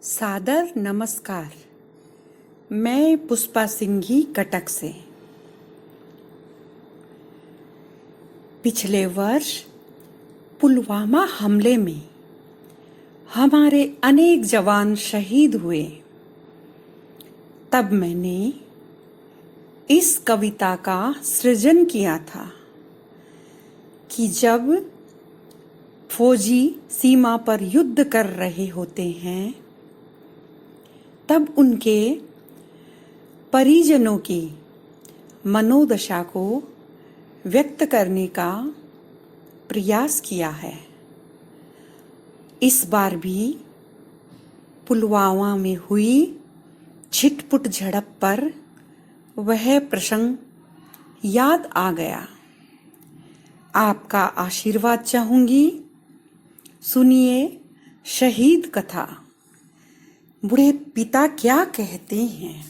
सादर नमस्कार। मैं पुष्पा सिंघी कटक से। पिछले वर्ष पुलवामा हमले में हमारे अनेक जवान शहीद हुए। तब मैंने इस कविता का सृजन किया था कि जब फौजी सीमा पर युद्ध कर रहे होते हैं तब उनके परिजनों की मनोदशा को व्यक्त करने का प्रयास किया है। इस बार भी पुलवामा में हुई छिटपुट झड़प पर वह प्रसंग याद आ गया। आपका आशीर्वाद चाहूंगी। सुनिए शहीद कथा। बूढ़े पिता क्या कहते हैं।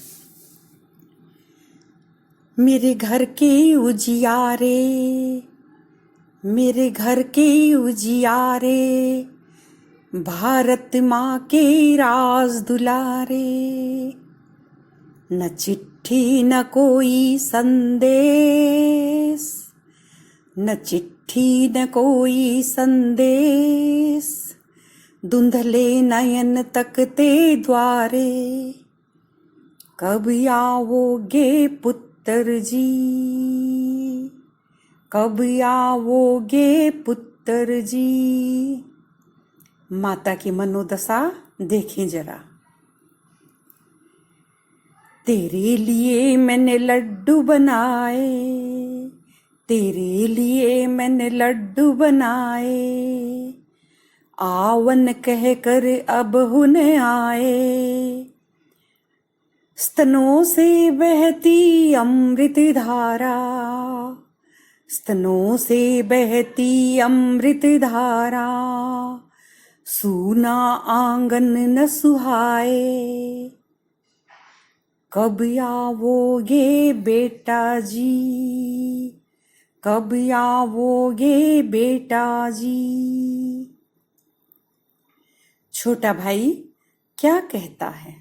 मेरे घर के उजियारे, मेरे घर के उजियारे, भारत माँ के राज दुलारे। न चिट्ठी न कोई संदेश, न चिट्ठी न कोई संदेश, धुंधले नयन तकते द्वारे। कब आओगे पुत्र जी, कब आओगे पुत्र जी। माता की मनोदशा देखें जरा। तेरे लिए मैंने लड्डू बनाए, तेरे लिए मैंने लड्डू बनाए, आवन कह कर अब हुन आए। स्तनों से बहती अमृत धारा, स्तनों से बहती अमृत धारा, सूना आंगन न सुहाए। कब आओगे बेटा जी, कब आओगे बेटा जी। छोटा भाई क्या कहता है।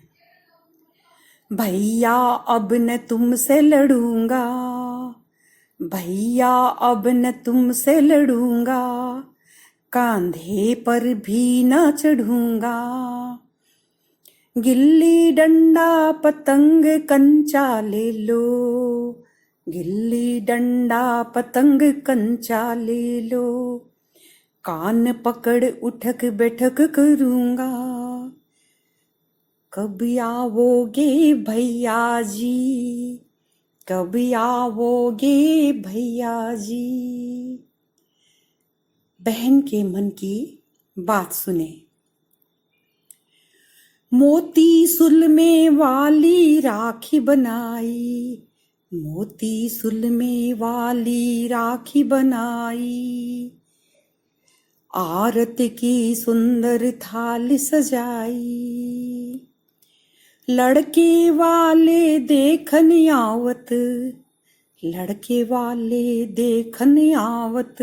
भैया अब न तुमसे लड़ूंगा, भैया अब न तुमसे लड़ूंगा, कांधे पर भी न चढ़ूंगा। गिल्ली डंडा पतंग कंचा ले लो, गिल्ली डंडा पतंग कंचा ले लो, कान पकड़ उठक बैठक करूंगा। कब आओगे भैया जी, कब आओगे भैया जी। बहन के मन की बात सुने। मोती सुलमे वाली राखी बनाई, मोती सुलमे वाली राखी बनाई, आरत की सुंदर थाल सजाई। लड़के वाले देखन आवत, लड़के वाले देखन आवत,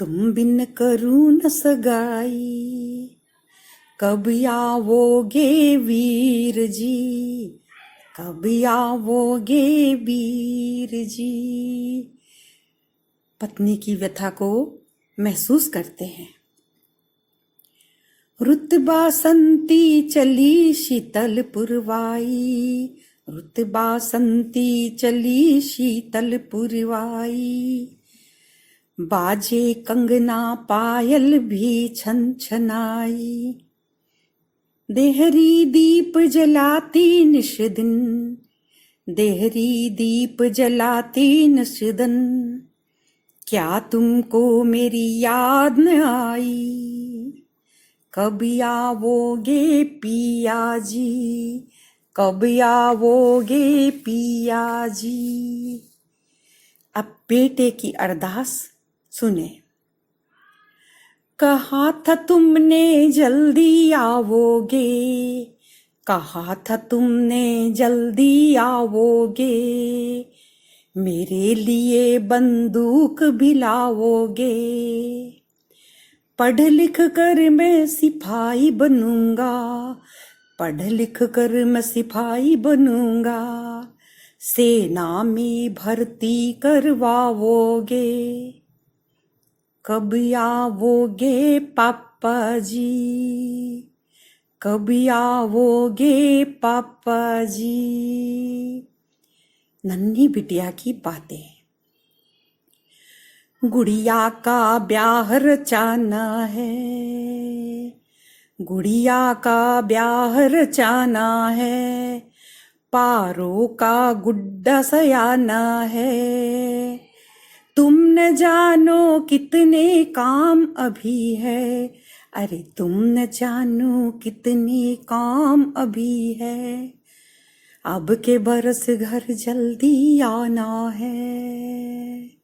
तुम बिन करूं न सगाई। कब आओगे वीर जी, कब आओगे वीर जी। पत्नी की व्यथा को महसूस करते हैं। रुत बासंती चली शीतल पुरवाई, रुत बासंती चली शीतल पुरवाई, बाजे कंगना पायल भी छन छनाई। देहरी दीप जलाती निश दिन, देहरी दीप जलाती निश दिन, क्या तुमको मेरी याद न आई। कब आओगे पिया जी, कब आओगे पिया जी। अब बेटे की अरदास सुने। कहा था तुमने जल्दी आओगे, कहा था तुमने जल्दी आओगे, मेरे लिए बंदूक भी लाओगे। पढ़ लिख कर मैं सिपाही बनूंगा, पढ़ लिख कर मैं सिपाही बनूंगा, सेना में भर्ती करवाओगे, कब आओगे पापा जी, कब आओगे पापा जी। नन्ही बिटिया की बातें। गुड़िया का ब्याह रचाना है, गुड़िया का ब्याह रचाना है, पारों का गुड्डा सयाना है, तुम न जानो कितने काम अभी है, अरे तुम न जानो कितने काम अभी है, अब के बरस घर जल्दी आना है,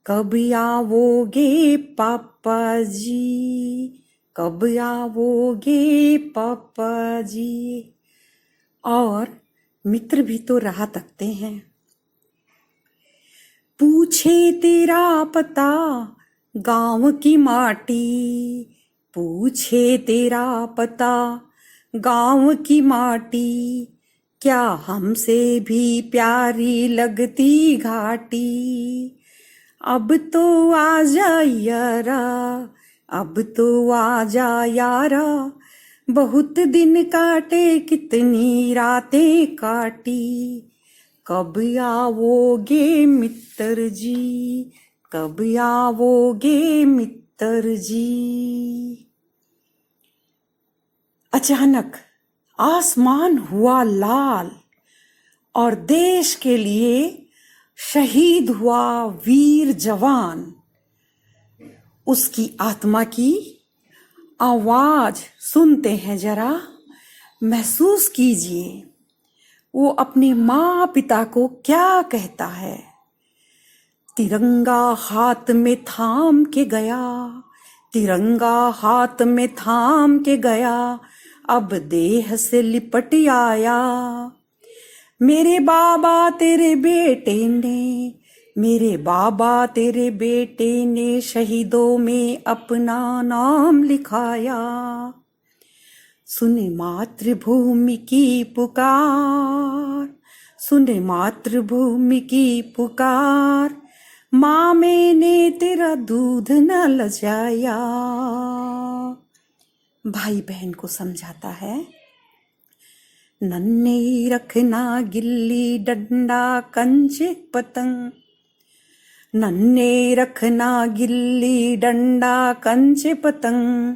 कब आओगे पापा जी, कब आओगे पापा जी। और मित्र भी तो राह तकते हैं। पूछे तेरा पता गांव की माटी, पूछे तेरा पता गांव की माटी, क्या हमसे भी प्यारी लगती घाटी, अब तो आ जा यारा, अब तो आ जा यारा, बहुत दिन काटे कितनी रातें काटी, कब आओगे मित्र जी, कब आओगे मित्र जी। अचानक आसमान हुआ लाल और देश के लिए शहीद हुआ वीर जवान। उसकी आत्मा की आवाज सुनते हैं जरा, महसूस कीजिए वो अपने माँ पिता को क्या कहता है। तिरंगा हाथ में थाम के गया, तिरंगा हाथ में थाम के गया, अब देह से लिपट आया, मेरे बाबा तेरे बेटे ने, मेरे बाबा तेरे बेटे ने शहीदों में अपना नाम लिखाया, सुने मातृभूमि की पुकार, सुने मातृभूमि की पुकार, माँ मैंने तेरा दूध न लजाया। भाई बहन को समझाता है, नन्हे रखना गिल्ली डंडा कंचे पतंग, नन्हे रखना गिल्ली डंडा कंचे पतंग,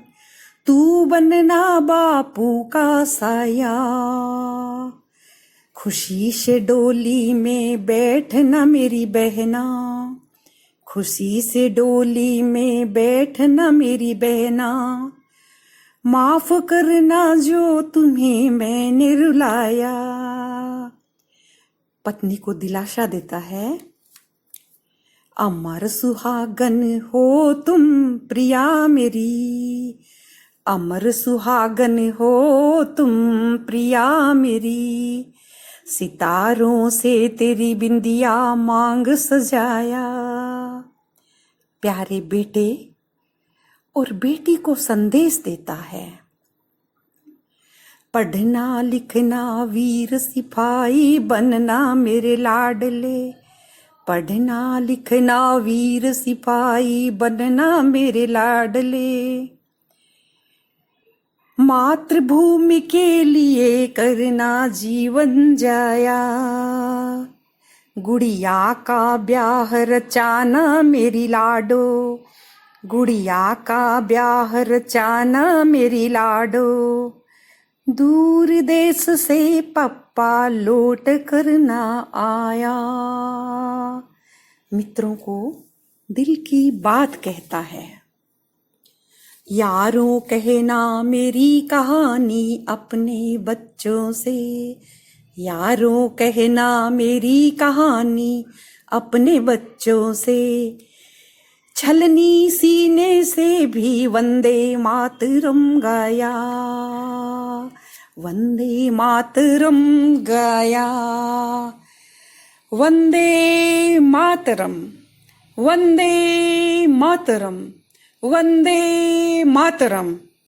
तू बनना बापू का साया, खुशी से डोली में बैठना मेरी बहना, खुशी से डोली में बैठना मेरी बहना, माफ करना जो तुम्हें मैंने रुलाया। पत्नी को दिलासा देता है, अमर सुहागन हो तुम प्रिया मेरी, अमर सुहागन हो तुम प्रिया मेरी, सितारों से तेरी बिंदिया मांग सजाया। प्यारे बेटे और बेटी को संदेश देता है, पढ़ना लिखना वीर सिपाही बनना मेरे लाडले, पढ़ना लिखना वीर सिपाही बनना मेरे लाडले, मातृभूमि के लिए करना जीवन जाया, गुड़िया का ब्याह रचाना मेरी लाडो, गुड़िया का ब्याह रचाना मेरी लाडो, दूर देश से पप्पा लौट कर ना आया। मित्रों को दिल की बात कहता है, यारों कहना मेरी कहानी अपने बच्चों से, यारों कहना मेरी कहानी अपने बच्चों से, छलनी सीने से भी वंदे मातरम गाया, वंदे मातरम गाया, वंदे मातरम, वंदे मातरम, वंदे मातरम.